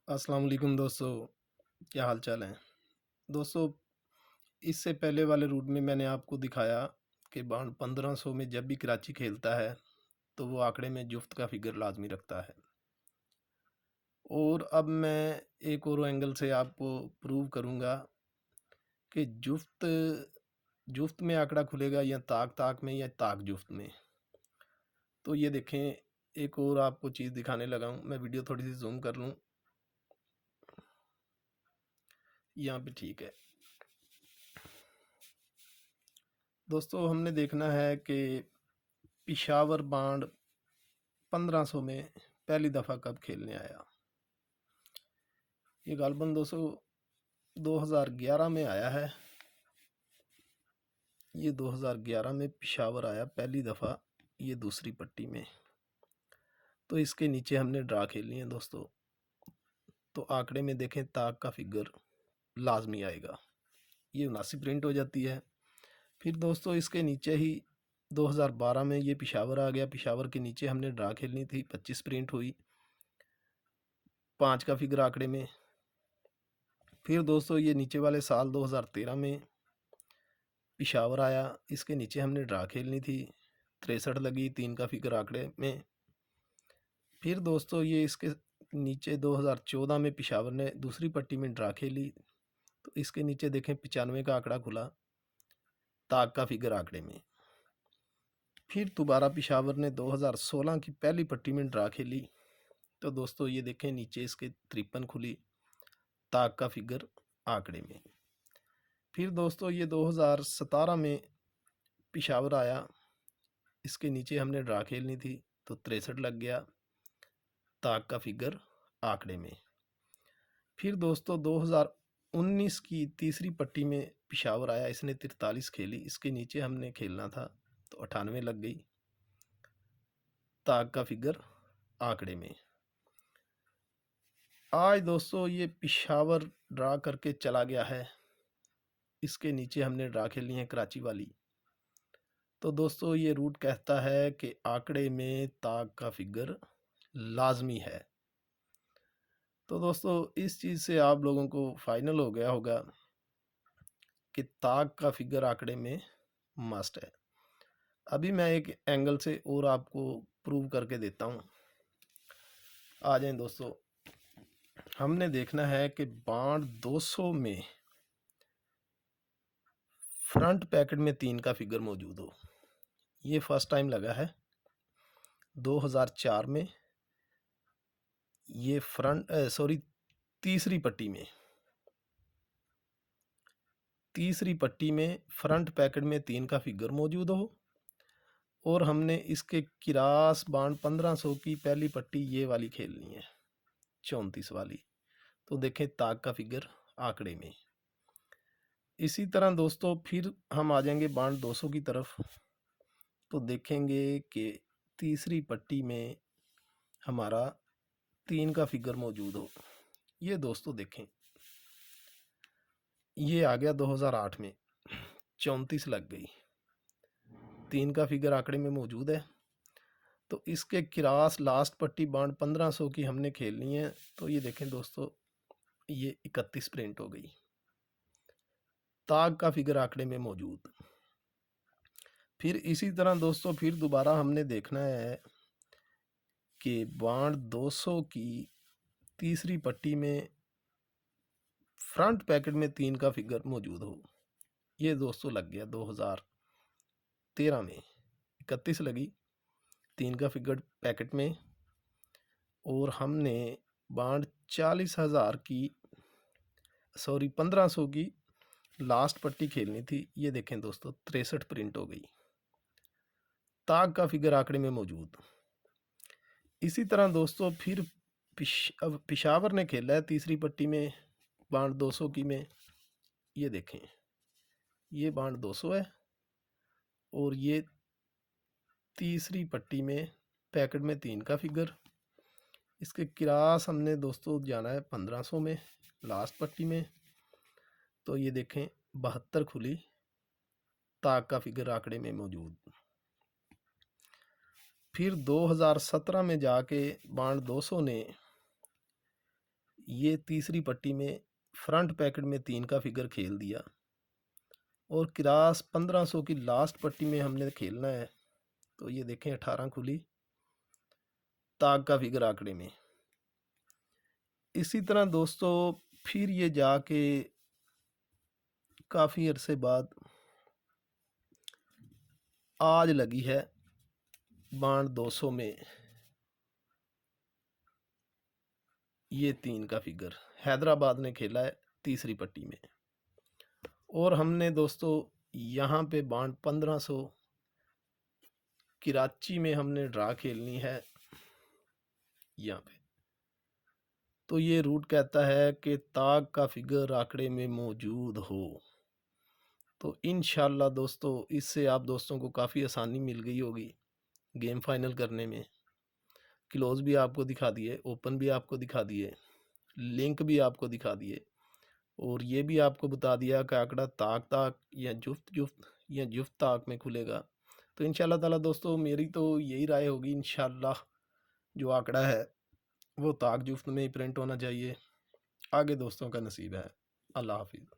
अस्सलाम वालेकुम दोस्तों, क्या हाल चाल है? दोस्तों, इससे पहले वाले रूट में मैंने आपको दिखाया कि बांड 1500 में जब भी कराची खेलता है तो वो आंकड़े में जुफ्त का फिगर लाजमी रखता है। और अब मैं एक और एंगल से आपको प्रूव करूंगा कि जुफ्त जुफ्त में आंकड़ा खुलेगा या ताक ताक में या ताक जुफ्त में। तो ये देखें, एक और आपको चीज़ दिखाने लगा हूँ। मैं वीडियो थोड़ी सी जूम कर लूँ, यहाँ पे ठीक है। दोस्तों, हमने देखना है कि पिशावर बांड 1500 में पहली दफ़ा कब खेलने आया। ये गालबन दोस्तों 2011 में आया है। ये 2011 में पिशावर आया पहली दफ़ा, ये दूसरी पट्टी में। तो इसके नीचे हमने ड्रा खेलनी है दोस्तों। तो आंकड़े में देखें, ताक का फिगर लाजमी आएगा, ये 79 प्रिंट हो जाती है। फिर दोस्तों इसके नीचे ही 2012 में ये पिशावर आ गया। पिशावर के नीचे हमने ड्रा खेलनी थी, 25 प्रिंट हुई, 5 का फिगर आंकड़े में। फिर दोस्तों ये नीचे वाले साल 2013 में पिशावर आया, इसके नीचे हमने ड्रा खेलनी थी, 63 लगी, 3 का फिगर आंकड़े में। फिर दोस्तों ये इसके नीचे 2014 में पिशावर ने दूसरी पट्टी में ड्रा खेली, तो इसके नीचे देखें 95 का आंकड़ा खुला, ताक का फिगर आंकड़े में। फिर दोबारा पिशावर ने 2016 की पहली पट्टी में ड्रा खेली, तो दोस्तों ये देखें नीचे इसके 53 खुली, ताक का फिगर आंकड़े में। फिर दोस्तों ये 2017 में पिशावर आया, इसके नीचे हमने ड्रा खेलनी थी, तो 63 लग गया, ताक का फिगर आंकड़े में। फिर दोस्तों 2019 की तीसरी पट्टी में पिशावर आया, इसने 43 खेली, इसके नीचे हमने खेलना था, तो 98 लग गई, ताक का फिगर आंकड़े में। आज दोस्तों ये पिशावर ड्रा करके चला गया है, इसके नीचे हमने ड्रा खेलनी है कराची वाली। तो दोस्तों ये रूट कहता है कि आंकड़े में ताक का फिगर लाजमी है। तो दोस्तों इस चीज़ से आप लोगों को फाइनल हो गया होगा कि ताक का फिगर आंकड़े में मस्ट है। अभी मैं एक एंगल से और आपको प्रूव करके देता हूँ। आ जाएं दोस्तों, हमने देखना है कि बांड 200 में फ्रंट पैकेट में 3 का फिगर मौजूद हो। ये फर्स्ट टाइम लगा है 2004 में। ये तीसरी पट्टी में फ्रंट पैकेट में 3 का फिगर मौजूद हो, और हमने इसके किरास बांड 1500 की पहली पट्टी ये वाली खेलनी है, 34 वाली। तो देखें ताक का फिगर आंकड़े में। इसी तरह दोस्तों फिर हम आ जाएंगे बांड 200 की तरफ, तो देखेंगे कि तीसरी पट्टी में हमारा 3 का फिगर मौजूद हो। ये दोस्तों देखें, ये आ गया 2008 में, 34 लग गई, 3 का फिगर आंकड़े में मौजूद है। तो इसके किरास लास्ट पट्टी बांड 1500 की हमने खेलनी है, तो ये देखें दोस्तों, ये 31 प्रिंट हो गई, ताग का फिगर आंकड़े में मौजूद। फिर इसी तरह दोस्तों फिर दोबारा हमने देखना है कि बांड 200 की तीसरी पट्टी में फ्रंट पैकेट में 3 का फिगर मौजूद हो। ये दोस्तों लग गया 2013 में, 31 लगी, 3 का फिगर पैकेट में। और हमने बांड 1500 की लास्ट पट्टी खेलनी थी। ये देखें दोस्तों 63 प्रिंट हो गई, ताग का फिगर आंकड़े में मौजूद। इसी तरह दोस्तों फिर अब पिशावर ने खेला है तीसरी पट्टी में बांड 200 की में। ये देखें, ये बांड 200 है, और ये तीसरी पट्टी में पैकेट में 3 का फिगर। इसके किरास हमने दोस्तों जाना है 1500 में लास्ट पट्टी में। तो ये देखें 72 खुली, ताक का फिगर आंकड़े में मौजूद। फिर 2017 में जाके बांड 200 ने ये तीसरी पट्टी में फ्रंट पैकेट में 3 का फिगर खेल दिया और क्रास 1500 की लास्ट पट्टी में हमने खेलना है। तो ये देखें 18 खुली, ताक का फिगर आंकड़े में। इसी तरह दोस्तों फिर ये जाके काफ़ी अरसे बाद आज लगी है बाण 200 में, ये 3 का फिगर हैदराबाद ने खेला है तीसरी पट्टी में। और हमने दोस्तों यहाँ पे बाण 1500 कराची में हमने ड्रा खेलनी है यहाँ पे। तो ये रूट कहता है कि ताक का फिगर आंकड़े में मौजूद हो। तो इंशाल्लाह दोस्तों इससे आप दोस्तों को काफ़ी आसानी मिल गई होगी गेम फाइनल करने में। क्लोज भी आपको दिखा दिए, ओपन भी आपको दिखा दिए, लिंक भी आपको दिखा दिए, और ये भी आपको बता दिया कि आंकड़ा ताक ताक या जुफ्त जुफ्त या जुफ्त ताक में खुलेगा। तो इंशाल्लाह ताला दोस्तों मेरी तो यही राय होगी, इंशाल्लाह जो आंकड़ा है वो ताक जुफ्त में ही प्रिंट होना चाहिए। आगे दोस्तों का नसीब है। अल्लाह हाफिज़।